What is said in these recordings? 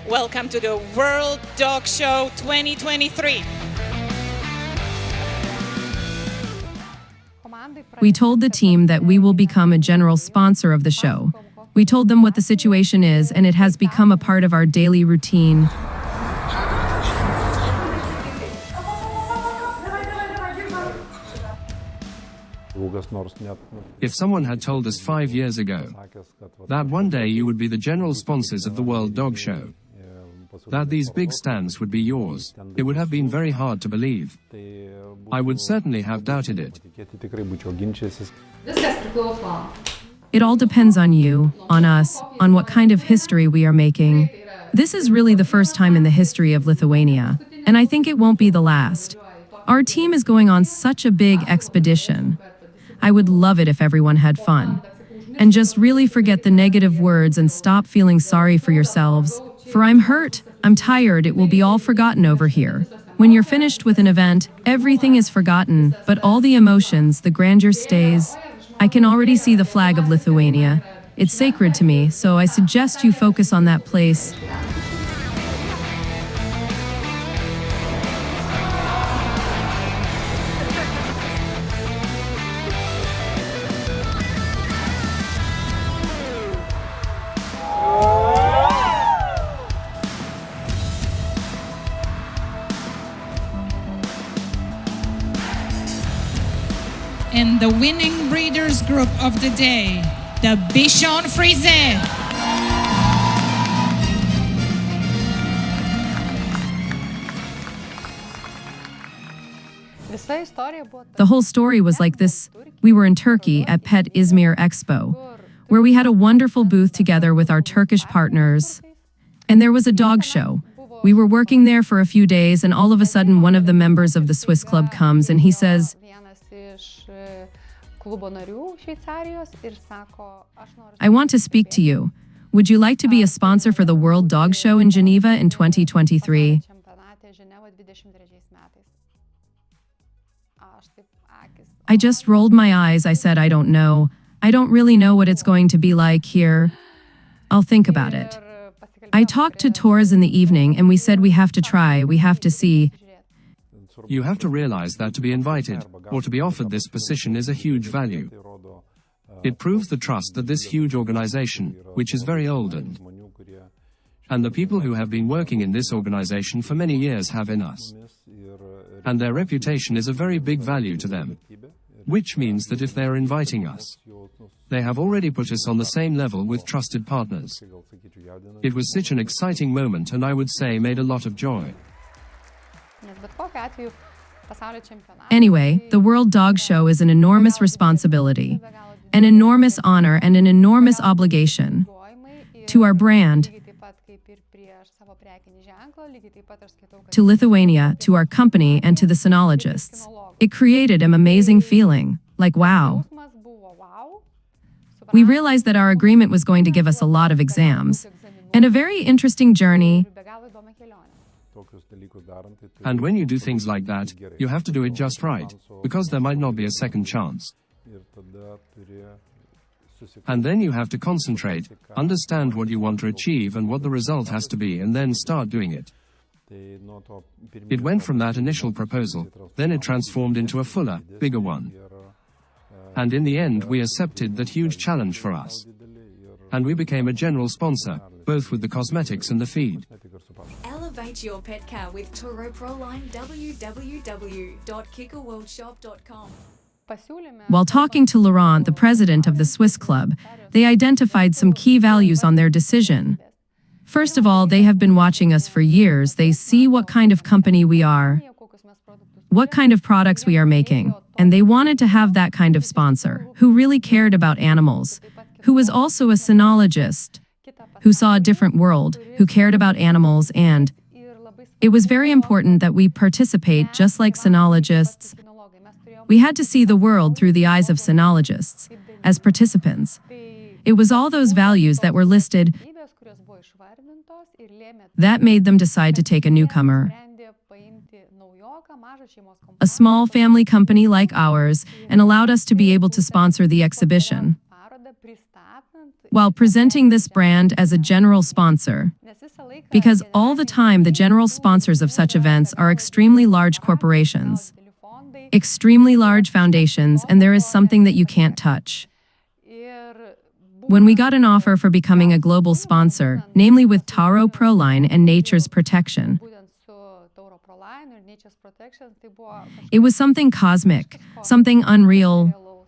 Welcome to the World Dog Show 2023. We told the team that we will become a general sponsor of the show. We told them what the situation is, and it has become a part of our daily routine. If someone had told us 5 years ago that one day you would be the general sponsors of the World Dog Show, that these big stands would be yours, it would have been very hard to believe. I would certainly have doubted it. It all depends on you, on us, on what kind of history we are making. This is really the first time in the history of Lithuania, and I think it won't be the last. Our team is going on such a big expedition. I would love it if everyone had fun. And just really forget the negative words and stop feeling sorry for yourselves. For I'm hurt, I'm tired, it will be all forgotten over here. When you're finished with an event, everything is forgotten, but all the emotions, the grandeur stays. I can already see the flag of Lithuania. It's sacred to me, so I suggest you focus on that place. And the winning breeders group of the day, the Bichon Frise. The whole story was like this. We were in Turkey at Pet Izmir Expo, where we had a wonderful booth together with our Turkish partners. And there was a dog show. We were working there for a few days, and all of a sudden one of the members of the Swiss club comes and he says, I want to speak to you. Would you like to be a sponsor for the World Dog Show in Geneva in 2023? I just rolled my eyes. I said, I don't know. I don't really know what it's going to be like here. I'll think about it. I talked to Taurus in the evening and we said we have to try, we have to see. You have to realize that to be invited, or to be offered this position is a huge value. It proves the trust that this huge organization, which is very old and the people who have been working in this organization for many years have in us. And their reputation is a very big value to them. Which means that if they are inviting us, they have already put us on the same level with trusted partners. It was such an exciting moment, and I would say made a lot of joy. Anyway, the World Dog Show is an enormous responsibility, an enormous honor, and an enormous obligation to our brand, to Lithuania, to our company, and to the cynologists. It created an amazing feeling, like wow. We realized that our agreement was going to give us a lot of exams and a very interesting journey. And when you do things like that, you have to do it just right, because there might not be a second chance. And then you have to concentrate, understand what you want to achieve and what the result has to be, and then start doing it. It went from that initial proposal, then it transformed into a fuller, bigger one. And in the end, we accepted that huge challenge for us. And we became a general sponsor, both with the cosmetics and the feed. Elevate your pet care with Tauro Proline. www.kikaworldshop.com. While talking to Laurent, the president of the Swiss club, they identified some key values on their decision. First of all, they have been watching us for years. They see what kind of company we are, what kind of products we are making, and they wanted to have that kind of sponsor, who really cared about animals, who was also a cynologist, who saw a different world, who cared about animals, and it was very important that we participate just like cynologists. We had to see the world through the eyes of cynologists, as participants. It was all those values that were listed that made them decide to take a newcomer, a small family company like ours, and allowed us to be able to sponsor the exhibition, while presenting this brand as a general sponsor. because all the time the general sponsors of such events are extremely large corporations, extremely large foundations, and there is something that you can't touch. When we got an offer for becoming a global sponsor, namely with Tauro Proline and Nature's Protection, it was something cosmic, something unreal.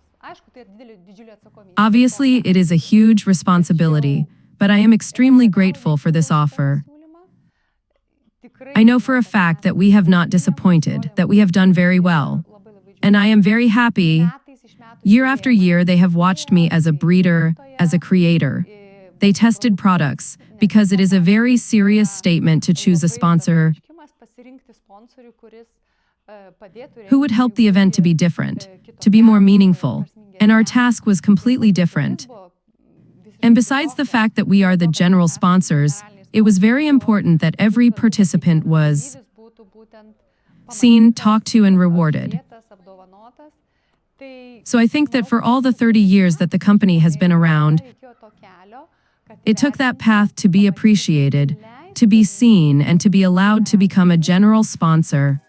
Obviously, it is a huge responsibility, but I am extremely grateful for this offer. I know for a fact that we have not disappointed, that we have done very well. And I am very happy. Year after year, they have watched me as a breeder, as a creator. They tested products, because it is a very serious statement to choose a sponsor who would help the event to be different, to be more meaningful. And our task was completely different. And besides the fact that we are the general sponsors, it was very important that every participant was seen, talked to, and rewarded. So I think that for all the 30 years that the company has been around, it took that path to be appreciated, to be seen, and to be allowed to become a general sponsor.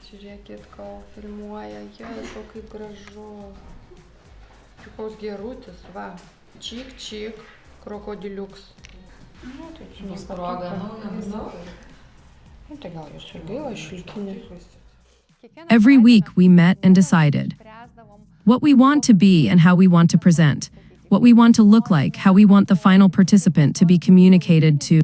Žiūrėkit, kol filmuoja, Jėzau, kaip gražu. Čia koks gerutis, va. Čik, čik, krokodiliuks. Nu, tai čia nesproga. Nu, tai gal jūs ir gaila šilkinį. Every week we met and decided what we want to be and how we want to present, what we want to look like, how we want the final participant to be communicated to.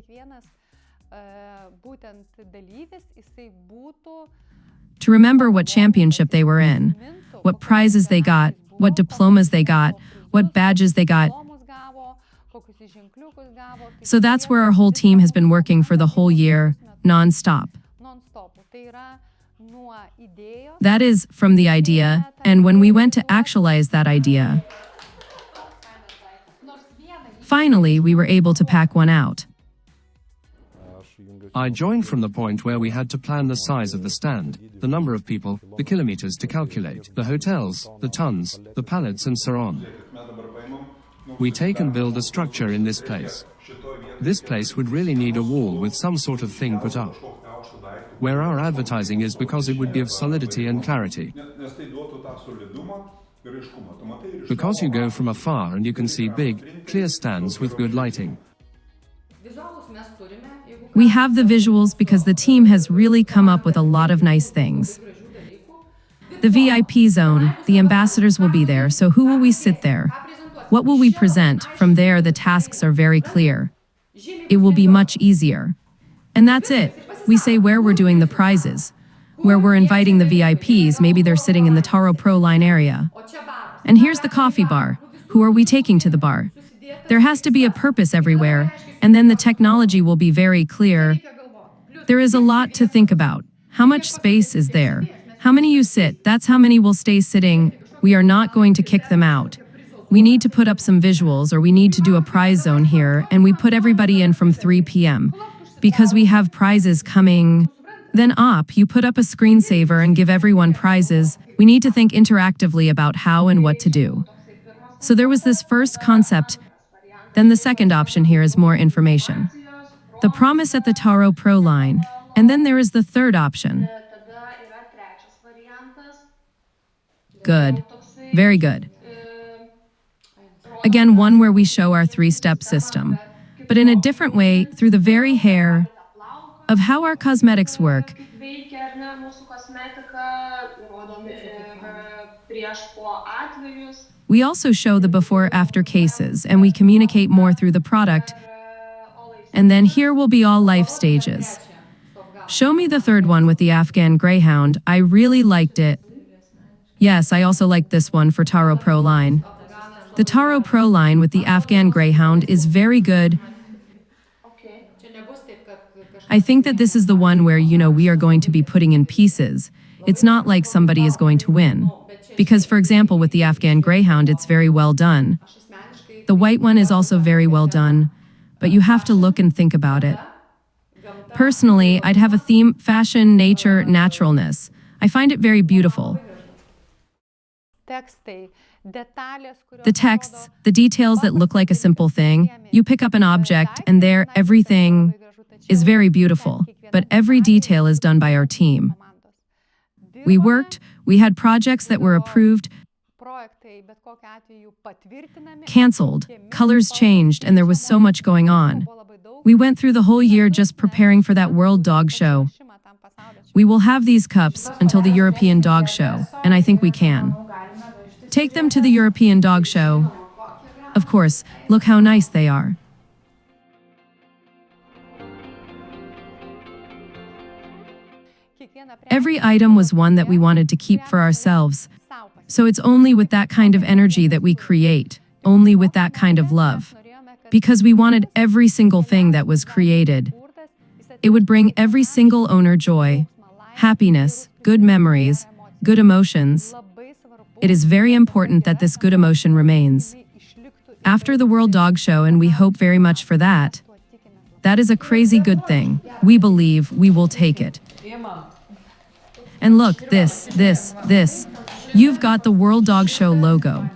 To remember what championship they were in, what prizes they got, what diplomas they got, what badges they got. So that's where our whole team has been working for the whole year, non-stop. That is, from the idea, and when we went to actualize that idea, finally we were able to pack one out. I joined from the point where we had to plan the size of the stand, the number of people, the kilometers to calculate, the hotels, the tons, the pallets, and so on. We take and build a structure in this place. This place would really need a wall with some sort of thing put up. Where our advertising is, because it would give solidity and clarity. Because you go from afar and you can see big, clear stands with good lighting. We have the visuals because the team has really come up with a lot of nice things. The VIP zone, the ambassadors will be there, so who will we sit there? What will we present? From there, the tasks are very clear. It will be much easier. And that's it. We say where we're doing the prizes, where we're inviting the VIPs, maybe they're sitting in the Tauro Proline area. And here's the coffee bar. Who are we taking to the bar? There has to be a purpose everywhere, and then the technology will be very clear. There is a lot to think about. How much space is there? How many you sit, that's how many will stay sitting. We are not going to kick them out. We need to put up some visuals, or we need to do a prize zone here, and we put everybody in from 3 p.m. because we have prizes coming. Then you put up a screensaver and give everyone prizes. We need to think interactively about how and what to do. So there was this first concept. Then the second option here is more information. The promise at the Tauro Proline. And then there is the third option. Good. Very good. Again, one where we show our 3-step system, but in a different way, through the very hair of how our cosmetics work. We also show the before-after cases, and we communicate more through the product. And then here will be all life stages. Show me the third one with the Afghan Greyhound. I really liked it. Yes, I also liked this one for Tauro Proline. The Tauro Proline with the Afghan Greyhound is very good. I think that this is the one where, we are going to be putting in pieces. It's not like somebody is going to win. Because, for example, with the Afghan Greyhound, it's very well done. The white one is also very well done, but you have to look and think about it. Personally, I'd have a theme: fashion, nature, naturalness. I find it very beautiful. The texts, the details that look like a simple thing, you pick up an object and there everything is very beautiful, but every detail is done by our team. We worked, we had projects that were approved, cancelled, colors changed, and there was so much going on. We went through the whole year just preparing for that World Dog Show. We will have these cups until the European Dog Show, and I think we can. Take them to the European Dog Show. Of course, look how nice they are. Every item was one that we wanted to keep for ourselves. So it's only with that kind of energy that we create, only with that kind of love. Because we wanted every single thing that was created. It would bring every single owner joy, happiness, good memories, good emotions. It is very important that this good emotion remains. After the World Dog Show, and we hope very much for that, that is a crazy good thing. We believe we will take it. And look, this. You've got the World Dog Show logo.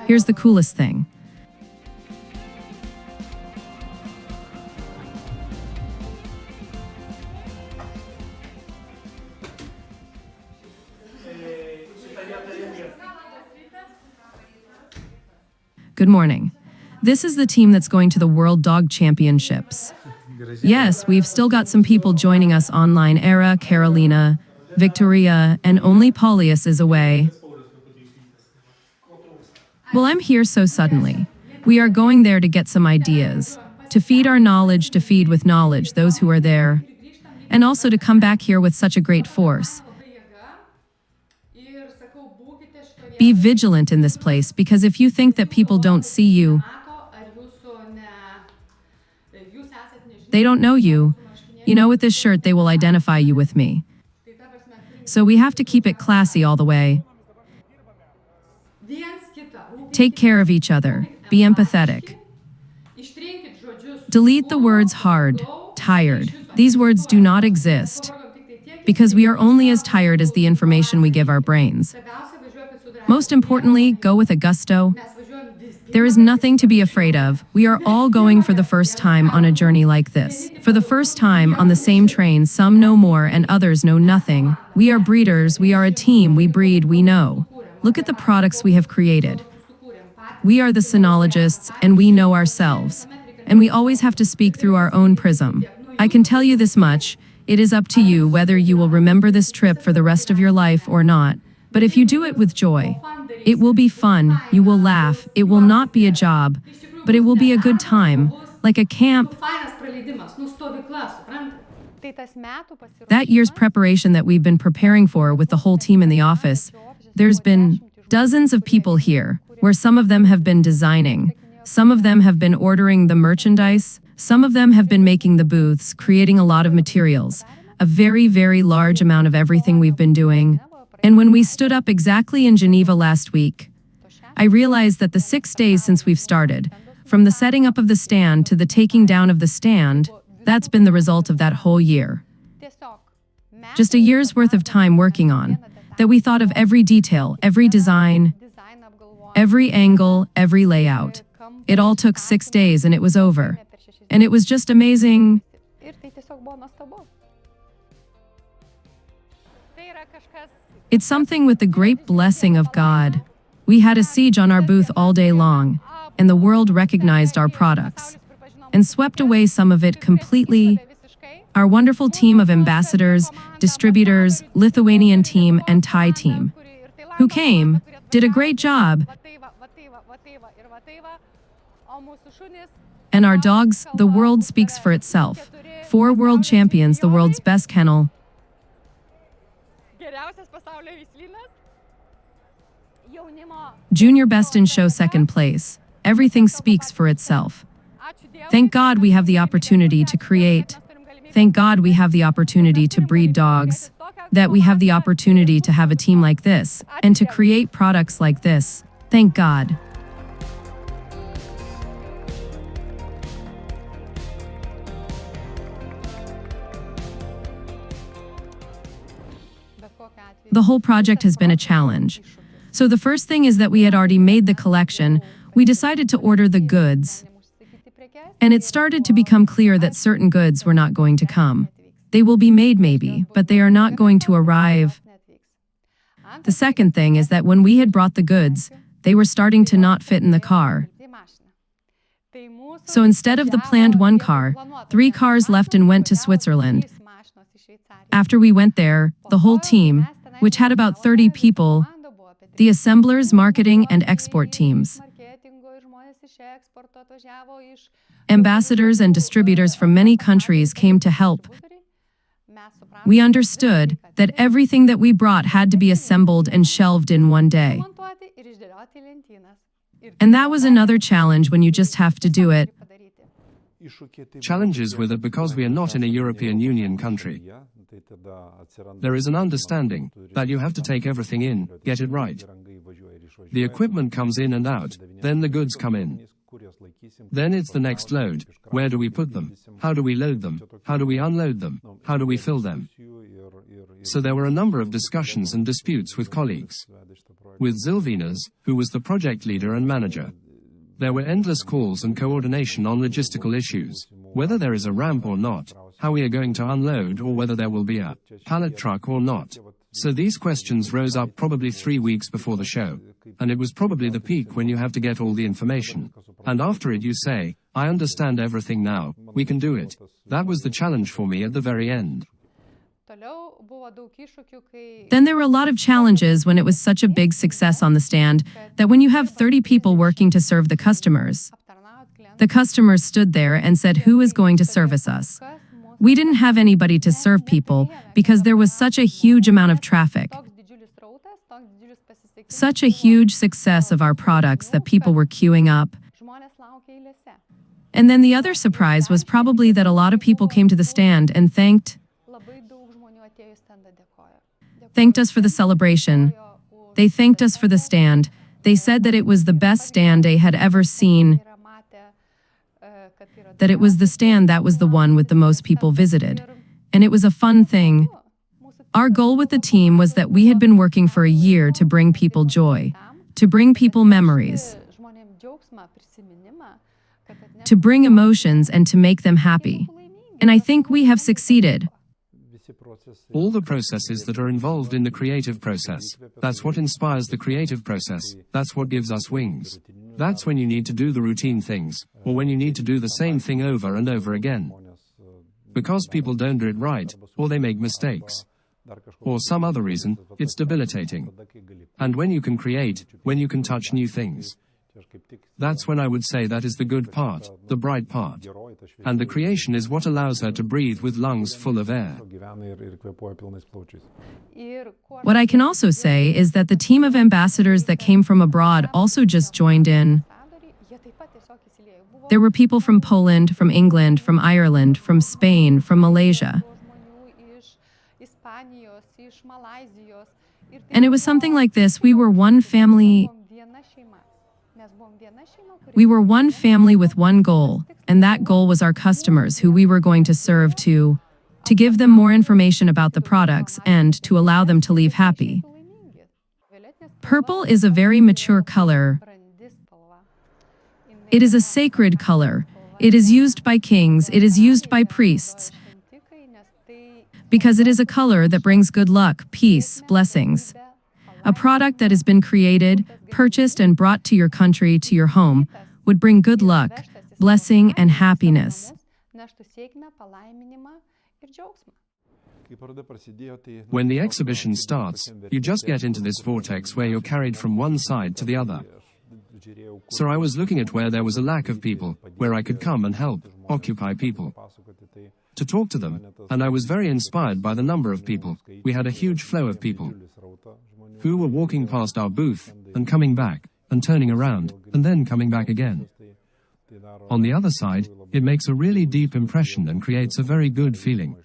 Here's the coolest thing. Good morning. This is the team that's going to the World Dog Championships. Yes, we've still got some people joining us online. Era, Carolina, Victoria, and only Paulius is away. Well, I'm here so suddenly. We are going there to get some ideas, to feed our knowledge, to feed with knowledge those who are there, and also to come back here with such a great force. Be vigilant in this place, because if you think that people don't see you, they don't know you, with this shirt they will identify you with me. So we have to keep it classy all the way. Take care of each other. Be empathetic. Delete the words hard, tired. These words do not exist, because we are only as tired as the information we give our brains. Most importantly, go with a gusto. There is nothing to be afraid of. We are all going for the first time on a journey like this. For the first time on the same train, some know more and others know nothing. We are breeders, we are a team, we breed, we know. Look at the products we have created. We are the sinologists and we know ourselves. And we always have to speak through our own prism. I can tell you this much, it is up to you whether you will remember this trip for the rest of your life or not. But if you do it with joy, it will be fun, you will laugh, it will not be a job, but it will be a good time, like a camp. That year's preparation that we've been preparing for with the whole team in the office, there's been dozens of people here, where some of them have been designing, some of them have been ordering the merchandise, some of them have been making the booths, creating a lot of materials, a very, very large amount of everything we've been doing. And when we stood up exactly in Geneva last week, I realized that the 6 days since we've started, from the setting up of the stand to the taking down of the stand, that's been the result of that whole year. Just a year's worth of time working on, that we thought of every detail, every design, every angle, every layout. It all took 6 days and it was over. And it was just amazing. It's something with the great blessing of God. We had a siege on our booth all day long, and the world recognized our products and swept away some of it completely. Our wonderful team of ambassadors, distributors, Lithuanian team, and Thai team, who came, did a great job. And our dogs, the world speaks for itself. 4 world champions, the world's best kennel. Junior best in show, 2nd place. Everything speaks for itself. Thank God we have the opportunity to create. Thank God we have the opportunity to breed dogs. That we have the opportunity to have a team like this and to create products like this. Thank God. The whole project has been a challenge. So the first thing is that we had already made the collection. We decided to order the goods. And it started to become clear that certain goods were not going to come. They will be made maybe, but they are not going to arrive. The second thing is that when we had brought the goods, they were starting to not fit in the car. So instead of the planned 1 car, 3 cars left and went to Switzerland. After we went there, the whole team, which had about 30 people, the assemblers, marketing, and export teams, ambassadors and distributors from many countries came to help. We understood that everything that we brought had to be assembled and shelved in one day. And that was another challenge when you just have to do it. Challenges with it because we are not in a European Union country. There is an understanding that you have to take everything in, get it right. The equipment comes in and out, then the goods come in. Then it's the next load. Where do we put them? How do we load them? How do we unload them? How do we fill them? So there were a number of discussions and disputes with colleagues. With Zilvinas, who was the project leader and manager, there were endless calls and coordination on logistical issues, whether there is a ramp or not, how we are going to unload or whether there will be a pallet truck or not. So these questions rose up probably 3 weeks before the show. And it was probably the peak when you have to get all the information. And after it you say, I understand everything now, we can do it. That was the challenge for me at the very end. Then there were a lot of challenges when it was such a big success on the stand that when you have 30 people working to serve the customers stood there and said, who is going to service us? We didn't have anybody to serve people because there was such a huge amount of traffic. Such a huge success of our products that people were queuing up. And then the other surprise was probably that a lot of people came to the stand and thanked us for the celebration. They thanked us for the stand. They said that it was the best stand they had ever seen, that it was the stand that was the one with the most people visited. And it was a fun thing. Our goal with the team was that we had been working for a year to bring people joy, to bring people memories, to bring emotions and to make them happy. And I think we have succeeded. All the processes that are involved in the creative process, that's what inspires the creative process, that's what gives us wings. That's when you need to do the routine things, or when you need to do the same thing over and over again. Because people don't do it right, or they make mistakes, or some other reason, it's debilitating. And when you can create, when you can touch new things, that's when I would say that is the good part, the bright part. And the creation is what allows her to breathe with lungs full of air. What I can also say is that the team of ambassadors that came from abroad also just joined in. There were people from Poland, from England, from Ireland, from Spain, from Malaysia. And it was something like this: we were one family. We were one family with one goal, and that goal was our customers who we were going to serve to give them more information about the products and to allow them to leave happy. Purple is a very mature color. It is a sacred color. It is used by kings, it is used by priests, because it is a color that brings good luck, peace, blessings. A product that has been created, purchased, and brought to your country, to your home, would bring good luck, blessing, and happiness. When the exhibition starts, you just get into this vortex where you're carried from one side to the other. So I was looking at where there was a lack of people, where I could come and help, occupy people, to talk to them, and I was very inspired by the number of people. We had a huge flow of people who were walking past our booth, and coming back, and turning around, and then coming back again. On the other side, it makes a really deep impression and creates a very good feeling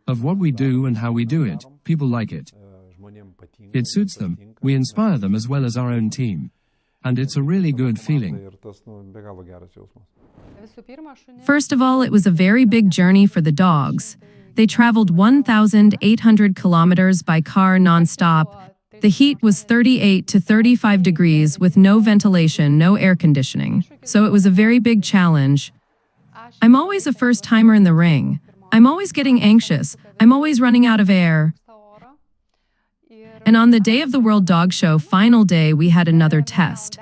of what we do and how we do it. People like it. It suits them, we inspire them as well as our own team. And it's a really good feeling. First of all, it was a very big journey for the dogs. They traveled 1,800 kilometers by car non-stop. The heat was 38 to 35 degrees with no ventilation, no air conditioning. So it was a very big challenge. I'm always a first-timer in the ring. I'm always getting anxious. I'm always running out of air. And on the day of the World Dog Show, final day, we had another test.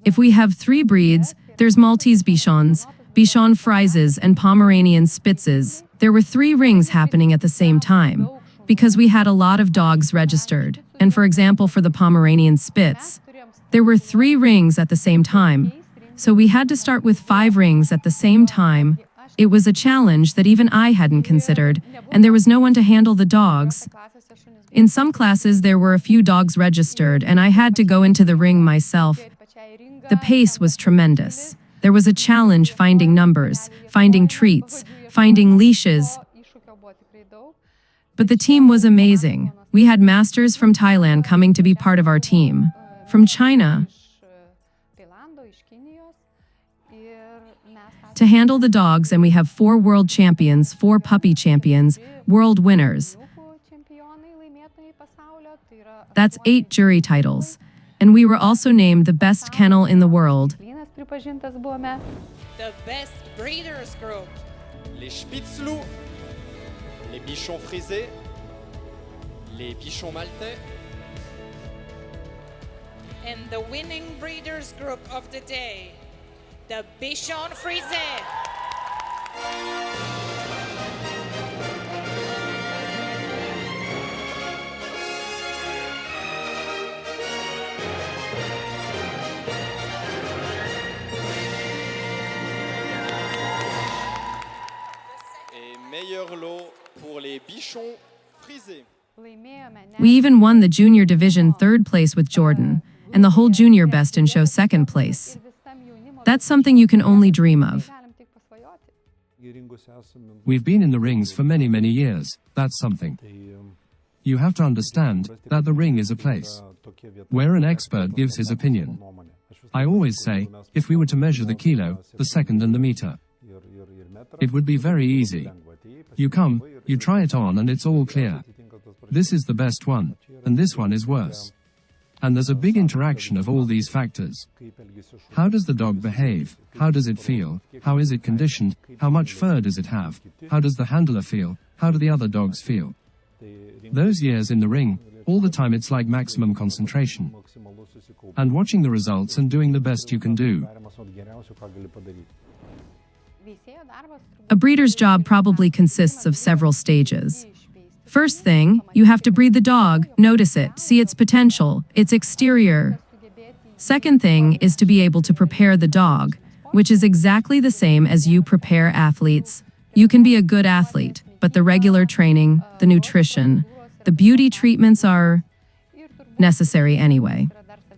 If we have 3 breeds, there's Maltese Bichons, Bichon Frises, and Pomeranian Spitzes. There were 3 rings happening at the same time, because we had a lot of dogs registered. And for example, for the Pomeranian Spitz, there were 3 rings at the same time. So we had to start with 5 rings at the same time. It was a challenge that even I hadn't considered, and there was no one to handle the dogs. In some classes, there were a few dogs registered, and I had to go into the ring myself. The pace was tremendous. There was a challenge finding numbers, finding treats, finding leashes. But the team was amazing. We had masters from Thailand coming to be part of our team. From China. To handle the dogs, and we have 4 world champions, 4 puppy champions, world winners. That's 8 jury titles. And we were also named the best kennel in the world. The best breeders group. Les Spitzlous, les Bichons frisés, les Bichons maltais. And the winning breeders group of the day, the Bichon Frise. Et meilleur lot pour les Bichons frisés. We even won the junior division 3rd place with Jordan, and the whole junior best in show 2nd place. That's something you can only dream of. We've been in the rings for many, many years. That's something. You have to understand that the ring is a place where an expert gives his opinion. I always say, if we were to measure the kilo, the second and the meter, it would be very easy. You come, you try it on, and it's all clear. This is the best one, and this one is worse. And there's a big interaction of all these factors. How does the dog behave? How does it feel? How is it conditioned? How much fur does it have? How does the handler feel? How do the other dogs feel? Those years in the ring, all the time it's like maximum concentration. And watching the results and doing the best you can do. A breeder's job probably consists of several stages. First thing, you have to breed the dog, notice it, see its potential, its exterior. Second thing is to be able to prepare the dog, which is exactly the same as you prepare athletes. You can be a good athlete, but the regular training, the nutrition, the beauty treatments are necessary anyway.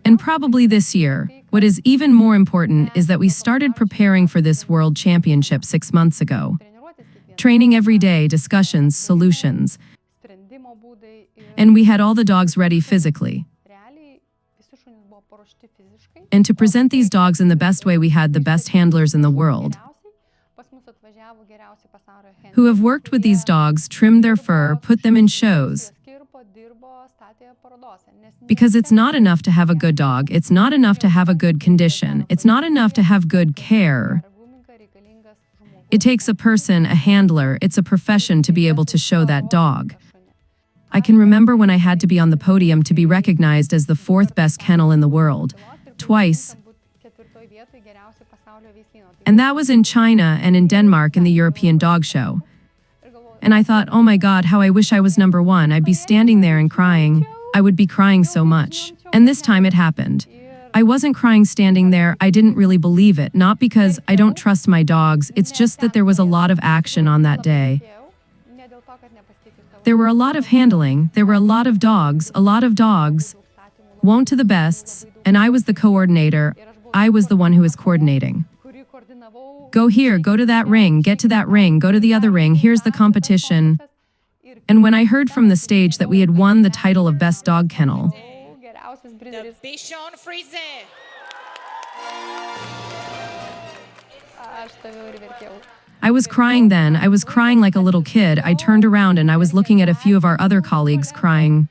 And probably this year, what is even more important is that we started preparing for this World Championship 6 months ago. Training every day, discussions, solutions. And we had all the dogs ready physically. And to present these dogs in the best way, we had the best handlers in the world who have worked with these dogs, trimmed their fur, put them in shows. Because it's not enough to have a good dog, it's not enough to have a good condition, it's not enough to have good care. It takes a person, a handler, it's a profession to be able to show that dog. I can remember when I had to be on the podium to be recognized as the 4th best kennel in the world, twice. And that was in China and in Denmark in the European Dog Show. And I thought, oh my God, how I wish I was number 1. I'd be standing there and crying. I would be crying so much. And this time it happened. I wasn't crying standing there, I didn't really believe it, not because I don't trust my dogs, it's just that there was a lot of action on that day. There were a lot of handling, there were a lot of dogs, won't to the bests, and I was the coordinator, I was the one who was coordinating. Go here, go to that ring, get to that ring, go to the other ring, here's the competition. And when I heard from the stage that we had won the title of Best Dog Kennel, the bichon frise. Aš tave ir verkiau. I was crying then. I was crying like a little kid. I turned around and I was looking at a few of our other colleagues crying.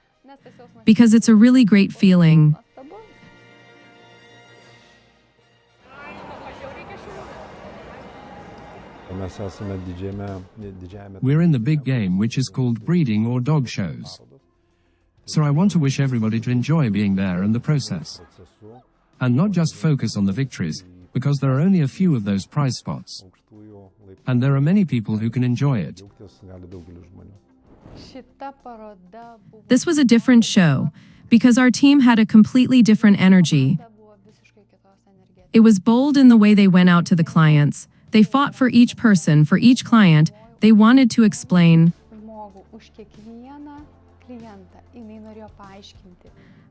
Because it's a really great feeling. We're in the big game, which is called breeding or dog shows. So I want to wish everybody to enjoy being there and the process. And not just focus on the victories, because there are only a few of those prize spots. And there are many people who can enjoy it. This was a different show, because our team had a completely different energy. It was bold in the way they went out to the clients. They fought for each person, for each client. They wanted to explain.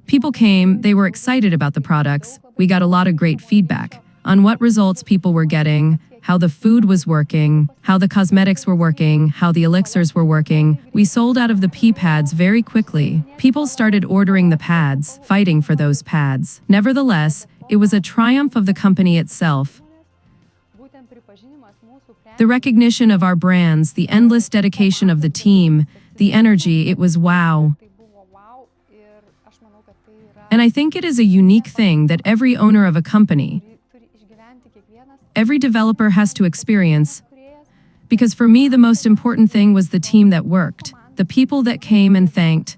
People came, they were excited about the products. We got a lot of great feedback on what results people were getting, how the food was working, how the cosmetics were working, how the elixirs were working. We sold out of the pee pads very quickly. People started ordering the pads, fighting for those pads. Nevertheless, it was a triumph of the company itself. The recognition of our brands, the endless dedication of the team, the energy, it was wow. And I think it is a unique thing that every owner of a company, every developer has to experience. Because for me, the most important thing was the team that worked, the people that came and thanked.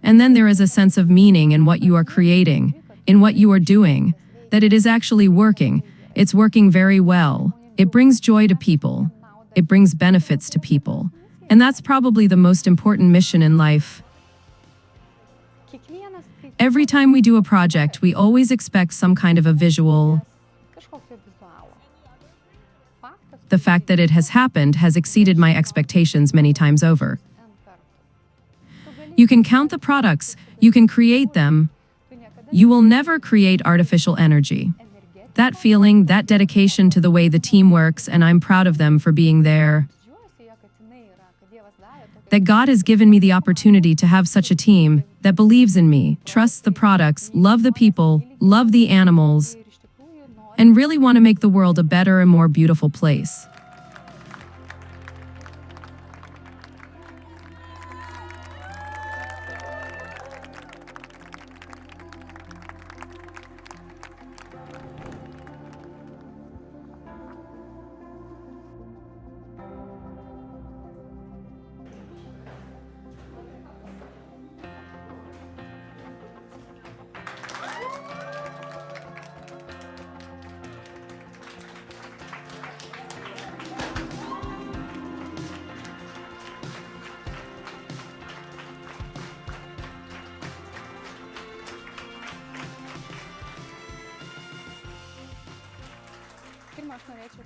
And then there is a sense of meaning in what you are creating, in what you are doing, that it is actually working. It's working very well. It brings joy to people. It brings benefits to people. And that's probably the most important mission in life. Every time we do a project, we always expect some kind of a visual. The fact that it has happened has exceeded my expectations many times over. You can count the products, you can create them. You will never create artificial energy. That feeling, that dedication to the way the team works, and I'm proud of them for being there. That God has given me the opportunity to have such a team that believes in me, trusts the products, love the people, love the animals, and really want to make the world a better and more beautiful place.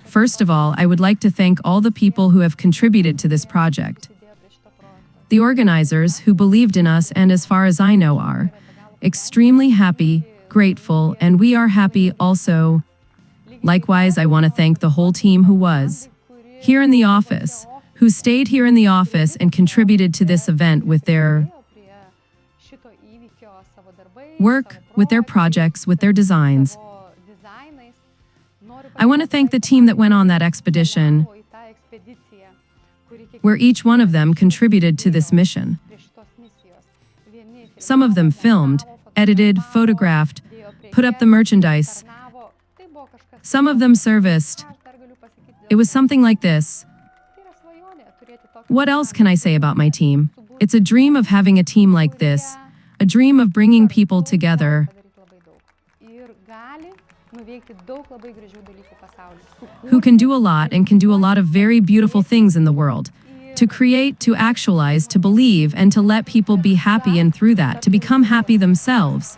First of all, I would like to thank all the people who have contributed to this project. The organizers who believed in us and, as far as I know, are extremely happy, grateful, and we are happy also. Likewise, I want to thank the whole team who was here in the office, who stayed here in the office and contributed to this event with their work, with their projects, with their designs. I want to thank the team that went on that expedition, where each one of them contributed to this mission. Some of them filmed, edited, photographed, put up the merchandise. Some of them serviced. It was something like this. What else can I say about my team? It's a dream of having a team like this, a dream of bringing people together. Who can do a lot and can do a lot of very beautiful things in the world. To create, to actualize, to believe, and to let people be happy, and through that, to become happy themselves.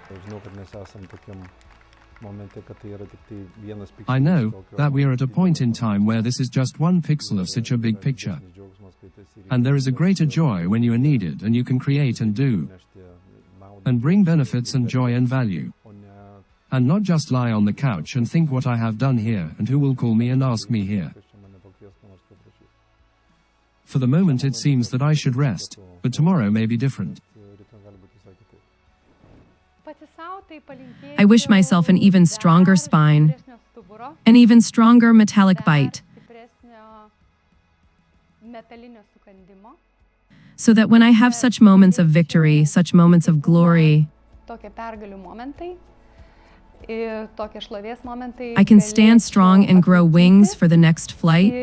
I know that we are at a point in time where this is just one pixel of such a big picture. And there is a greater joy when you are needed and you can create and do, and bring benefits and joy and value. And not just lie on the couch and think what I have done here and who will call me and ask me here. For the moment it seems that I should rest, but tomorrow may be different. I wish myself an even stronger spine, an even stronger metallic bite, so that when I have such moments of victory, such moments of glory, I can stand strong and grow wings for the next flight.